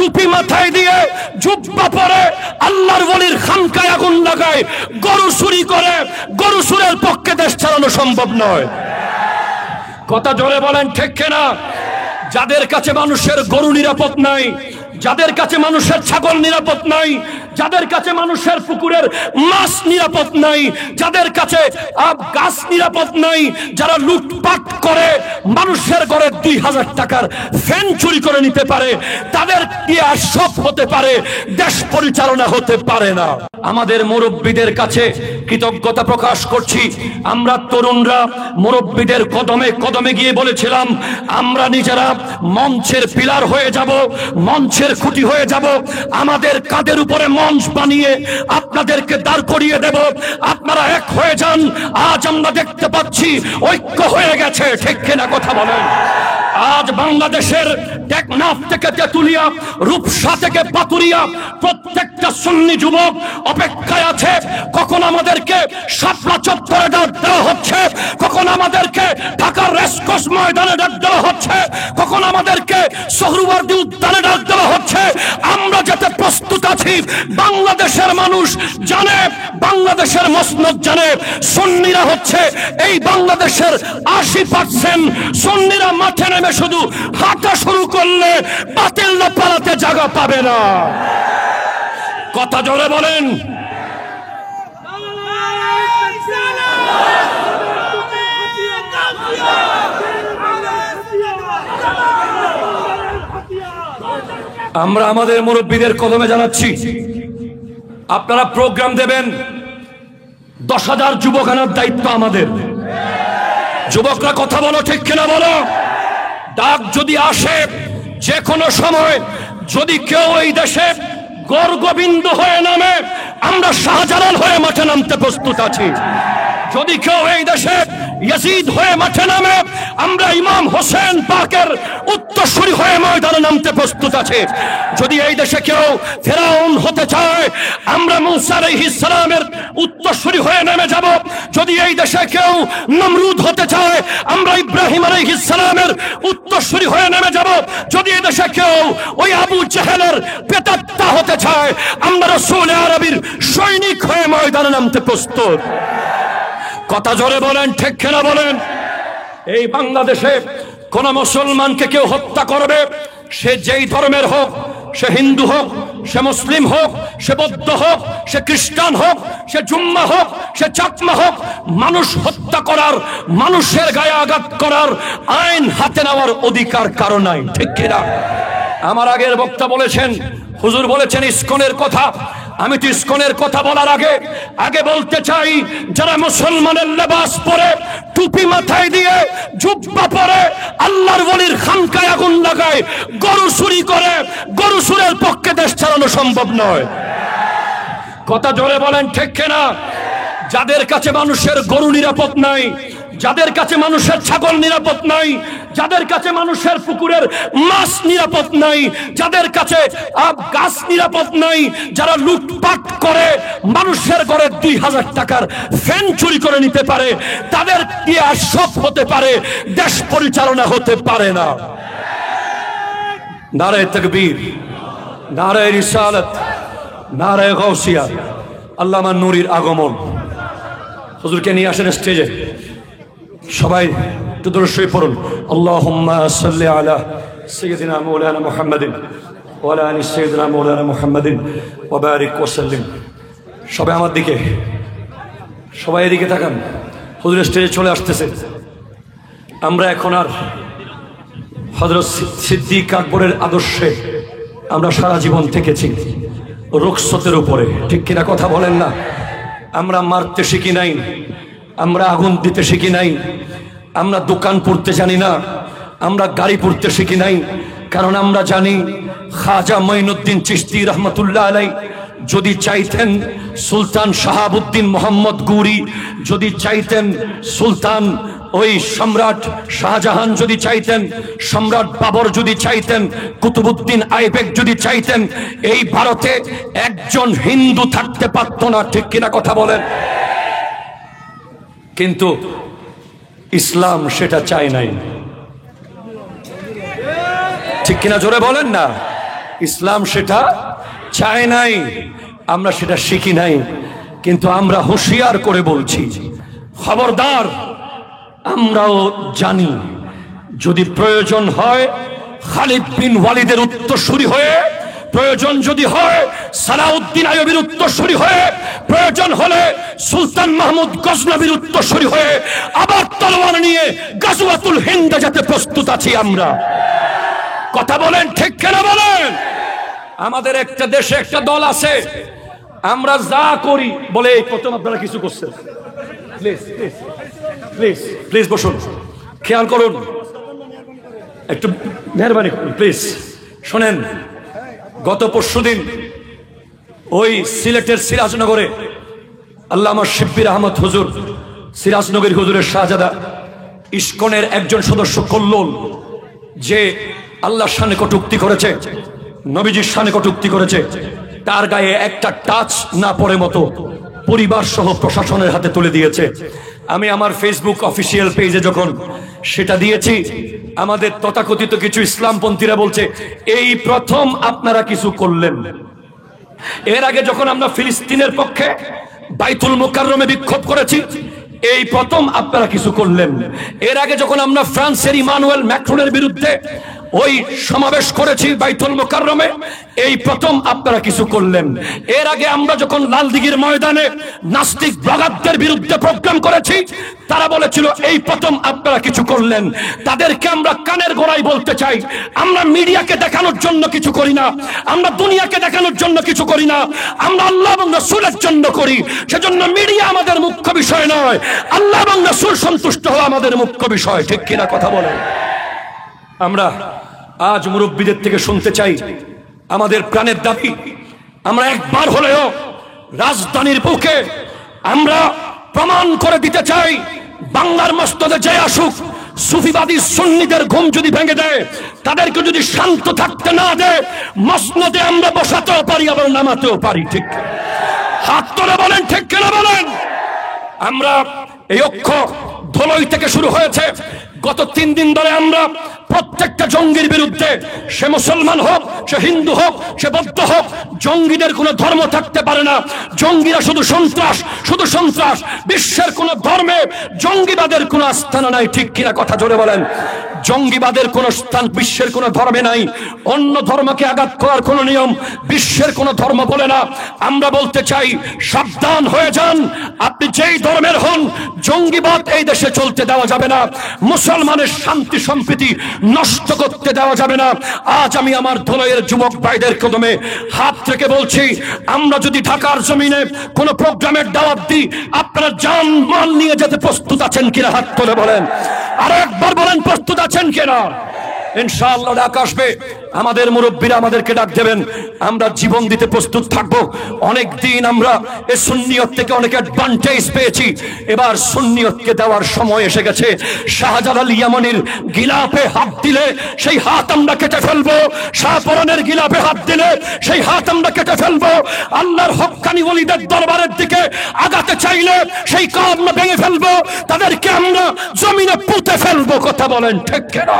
টুপি মাথায় দিয়ে জুব্বা পরে আল্লাহর ওলির খানকায় আগুন লাগায়, গরু চুরি করে, গরু চুরের পক্ষে দেশ চালানো সম্ভব নয়। কথা জোরে বলেন ঠিক কিনা? যাদের কাছে মানুষের গরু নিরাপদ নাই, যাদের কাছে মানুষের ছাগল নিরাপদ নাই, যাদের কাছে মানুষের পুকুরের মাছ নিরাপদ নাই, যাদের কাছে গাছ নিরাপদ নাই, যারা লুটপাট করে মানুষের ঘরে 2000 টাকার ফ্যান চুরি করে নিতে পারে, তাদের দিয়ে আর সব হতে পারে, দেশ পরিচালনা হতে পারে না। আমাদের মুরব্বীদের কাছে কৃতজ্ঞতা প্রকাশ করছি। আমরা তরুণরা মুরব্বীদের কদমে কদমে গিয়ে বলেছিলাম, আমরা নিজেরা মঞ্চের পিলার হয়ে যাব, মঞ্চের খুঁটি হয়ে যাব, আমাদের কাঁধের উপরে মঞ্চ বানিয়ে আপনাদেরকে দাঁড় করিয়ে দেব, আপনারা এক হয়ে যান। আজ আমরা দেখতে পাচ্ছি ঐক্য হয়ে গেছে, ঠিক কিনা কথা বলেন? আজ বাংলাদেশের টেকনাফ থেকে তেতুলিয়া, রূপসা থেকে পাতুরিয়া প্রত্যেকটা সুন্নি যুবক অপেক্ষায় আছে, কখন আমাদেরকে শাপলা চত্বরে ডাক দেওয়া হচ্ছে, কখন আমাদেরকে ঢাকার রেসকোর্স ময়দানে ডাক দেওয়া হচ্ছে, কখন আমাদেরকে সোহরাওয়ার্দী উদ্যানে ডাক দেওয়া হচ্ছে। আমরা যাতে প্রস্তুত আছি, বাংলাদেশের মানুষ জানে, বাংলাদেশের মসনদ জানে, সুন্নিরা হচ্ছে এই বাংলাদেশের 80%। সুন্নিরা মাঠে নেমে শুধু হাঁটা শুরু করলে বাতিল না পালাতে জায়গা পাবে না। কথা জোরে বলেন। আমরা আমাদের মুরব্বীদের কদমে জানাচ্ছি, আপনারা প্রোগ্রাম দেবেন, 10,000 যুবক আনার দায়িত্ব আমাদের। যুবকরা কথা বলো, ঠিক কিনা বলো? ডাক যদি আসে যে কোনো সময়, যদি কেউ এই দেশে গর্গবিন্দ হয়ে নামে, আমরা শাহজালাল হয়ে মাঠে নামতে প্রস্তুত আছি। যদি কেউ এই দেশে ইয়াজিদ হয়ে মাঠে নামে, আমরা ইমাম হোসেন পাকের উত্তরসূরি হয়ে ময়দানে নামতে প্রস্তুত আছি। যদি এই দেশে কেউ ফেরাউন হতে চায়, আমরা মূসা আলাইহিস সালামের উত্তরসূরি হয়ে নেমে যাব। যদি এই দেশে কেউ নমরুদ হতে চায়, আমরা ইব্রাহিম আলাইহিস সালামের উত্তরসূরি হয়ে নেমে যাব। যদি এই দেশে কেউ ওই আবু জাহেলের প্রেতাত্মা হতে চায়, আমরা রাসূল আরবির সৈনিক হয়ে ময়দানে নামতে প্রস্তুত। কথা জোরে বলেন, ঠিক কিনা বলেন? এই বাংলাদেশে কোন মুসলমানকে কেউ হত্যা করবে, সে যেই ধর্মের হোক, সে হিন্দু হোক, সে মুসলিম হোক, সে বৌদ্ধ হোক, সে খ্রিস্টান হোক, সে জুম্মা হোক, সে চাকমা হোক, মানুষ হত্যা করার, মানুষের গায়ে আঘাত করার আইন হাতে নেওয়ার অধিকার কারো নাই, ঠিক কিনা? আমার আগের বক্তা বলেছেন, হুজুর বলেছেন ইসকনের কথা। আমি তো ইসকনের কথা বলার আগে বলতে চাই, যারা মুসলমানের লেবাস পরে, টুপি মাথায় দিয়ে জুব্বা পরে আল্লাহর ওলির খানকায় আগুন লাগায়, গরু চুরি করে, গরু চুরের পক্ষে দেশ চালানো সম্ভব নয়। কথা জোরে বলেন, ঠিক কিনা? যাদের কাছে মানুষের গরু নিরাপদ নাই, যাদের কাছে মানুষের ছাগল নিরাপদ নাই, যাদের কাছে মানুষের পুকুরের মাছ নিরাপদ নাই, যাদের কাছে গাছ নিরাপদ নাই, যারা লুটপাট করে মানুষের ঘরে 2000 টাকার ফ্যান চুরি করে নিতে পারে, তাদের দিয়ে আর সব হতে পারে, দেশ পরিচালনা হতে পারে না। নারে তাকবীর, নারে রিসালাত, নারে গাউসিয়া। আল্লামা নূরীর আগমন। হুজুরকে নিয়ে আসেন স্টেজে, সবাই একটু দরুদ শরীফ পড়ুন। আল্লাহুম্মা সাল্লি আলা সাইয়্যিদিনা মাওলানা মুহাম্মাদিন ওয়া আলা আলি সাইয়্যিদিনা মাওলানা মুহাম্মাদিন ওয়া বারিক ওয়া সাল্লিম। সবাই আমার দিকে, সবাই এদিকে তাকান। হুজুর স্টেজে চলে আসতেছে। আমরা এখন আর হযরত সিদ্দিক আকবরের আদর্শে আমরা সারা জীবন থেকেছি, রুখসতের উপরে, ঠিক কিনা কথা বলেন না? আমরা মারতে শিখি নাই, আমরা আগুন দিতে শিখি নাই, আমরা দোকান পড়তে জানি না, আমরা গাড়ি পড়তে শিখি নাই। কারণ আমরা জানি খাজা মঈনুদ্দিন চিশতি রহমতুল্লাহ আলাইহি যদি চাইতেন, সুলতান শাহাবুদ্দিন মোহাম্মদ গৌরি যদি চাইতেন, সুলতান ওই সম্রাট শাহজাহান যদি চাইতেন, সম্রাট বাবর যদি চাইতেন, কুতুবউদ্দিন আইবেক যদি চাইতেন, এই ভারতে একজন হিন্দু থাকতে পারত না, ঠিক কিনা কথা বলেন? কিন্তু ইসলাম সেটা চায় নাই, ঠিক কিনা জোরে বলেন না? ইসলাম সেটা চায় নাই, আমরা সেটা শিখি নাই। কিন্তু আমরা হুঁশিয়ার করে বলছি, খবরদার, আমরাও জানি যদি প্রয়োজন হয় খালিদ বিন ওয়ালিদের উত্তরসূরি হয়ে, প্রয়োজন যদি হয় সালাউদ্দিন আইয়ুবীর উত্তরসূরি হয়ে, প্রয়োজন হলে সুলতান মাহমুদ গজনবীর উত্তরসূরি হয়ে আবার তলোয়ার নিয়ে গাজওয়াতুল হিন্দে যেতে প্রস্তুত আছি আমরা। কথা বলেন ঠিক কিনা বলেন? আমাদের একটা দেশে একটা দল আছে, আমরা যা করি বলে এই প্রথম আপনারা কিছু করছেন, প্লিজ প্লিজ প্লিজ প্লিজ বসুন, খেয়াল করুন, একটু মেহরবানি করুন প্লিজ শোনেন। গত পরশুদিন ওই সিলেটের সিরাজনগরে আল্লামা শিব্বির আহমদ হুজুর, সিরাজনগর হুজুরের শাহজাদা, ইস্কনের একজন সদস্য কল্লোল, যে আল্লাহর শানে কটূক্তি করেছে, নবীজির শানে কটূক্তি করেছে, তার গায়ে একটা টাচ না পড়ে মতো পরিবার সহ প্রশাসনের হাতে তুলে দিয়েছে। আমি আমার ফেসবুক অফিসিয়াল পেজে যখন সেটা দিয়েছি, আমাদের তথাকথিত কিছু ইসলামপন্থীরা বলছে এই প্রথম আপনারা কিছু করলেন। এর আগে যখন আমরা ফিলিস্তিনের পক্ষে বাইতুল মুকাররমে বিক্ষোভ করেছি, এই প্রথম আপনারা কিছু করলেন। এর আগে যখন আমরা ফ্রান্সের ইমানুয়েল ম্যাক্রনের বিরুদ্ধে ওই সমাবেশ করেছি বাইতুল মুকাররমে, এই প্রথম আপনারা কিছু করলেন। এর আগে আমরা যখন লালদিঘির ময়দানে নাস্তিক ব্লগারদের বিরুদ্ধে প্রোগ্রাম করেছি, তারা বলেছিল এই প্রথম আপনারা কিছু করলেন। তাদেরকে আমরা কানের গোড়ায় বলতে চাই, আমরা মিডিয়াকে দেখানোর জন্য কিছু করি না, আমরা দুনিয়াকে দেখানোর জন্য কিছু করি না, আমরা আল্লাহ এবং রাসূলের জন্য করি। সেজন্য মিডিয়া আমাদের মুখ্য বিষয় নয়, আল্লাহ এবং রাসূল সন্তুষ্ট হওয়া আমাদের মুখ্য বিষয়। ঠিক কিনা কথা বলেন? আমরা আজ মুরব্বীদের থেকে শুনতে চাই, আমাদের প্রাণের দাবি, আমরা একবার হলেও রাজধানীর বুকে আমরা প্রমাণ করে দিতে চাই, বাংলার মসনদে যে আসুক, সুফিবাদী সুন্নিদের ঘুম যদি ভেঙে দেয়, তাদেরকে যদি শান্ত থাকতে না দেয়, মসনদে আমরা বসাতেও পারি, আবার নামাতেও পারি। ঠিক হাত তুলে বলেন ঠিক কিনা বলেন? আমরা এই ঐক্য ধলই থেকে শুরু হয়েছে। গত 3 দিন ধরে আমরা প্রত্যেকটা জঙ্গির বিরুদ্ধে, সে মুসলমান হোক, সে হিন্দু হোক, সে বৌদ্ধ হোক, জঙ্গিদের কোনো ধর্ম থাকতে পারে না। জঙ্গিরা শুধু সন্ত্রাস, শুধু সন্ত্রাস। বিশ্বের কোন ধর্মে জঙ্গিবাদের কোনো আস্থানা নাই। ঠিক কিনা কথা জোরে বলেন? জঙ্গিবাদের কোন স্থান বিশ্বের কোন ধর্মে নাই। অন্য ধর্মকে আঘাত করার কোন নিয়ম বিশ্বের কোন ধর্ম বলে না। আমরা বলতে চাই, সাবধান হয়ে যান, আপনি যেই ধর্মের হন, জঙ্গিবাদ এই দেশে চলতে দেওয়া যাবে না। মুসলমানের শান্তি সম্প্রীতি নষ্ট করতে দেওয়া যাবে না। আজ আমি আমার ধলইয়ের যুবক ভাইদের কদমে হাত রেখে বলছি, আমরা যদি ঢাকার জমিনে কোন প্রোগ্রামের দাওয়াত দিই, আপনারা জান মাল নিয়ে যেতে প্রস্তুত আছেন কিনা? হাত তুলে বলেন, আর একবার বলেন প্রস্তুত আছেন কিনা? ইনশাআল্লাহ ডাক আসবে, আমাদের মুরব্বীরা আমাদেরকে ডাক দেবেন, আমরা জীবন দিতে প্রস্তুত থাকব। অনেক দিন আমরা এই সুন্নিয়ত থেকে অনেক অ্যাডভান্টেজ পেয়েছি, এবার সুন্নিয়তকে দেওয়ার সময় এসে গেছে। শাহজালাল ইয়ামানির গিলাফে হাত দিলে সেই হাত আমরা কেটে ফেলবো, শাহপরানের গিলাফে হাত দিলে সেই হাত আমরা কেটে ফেলবো। আল্লাহর হক্কানি ওলিদের দরবারের দিকে আগাতে চাইলে সেই কাজ আমরা ভেঙে ফেলবো, তাদেরকে আমরা জমিনে পুঁতে ফেলবো। কথা বলেন ঠিক কিনা?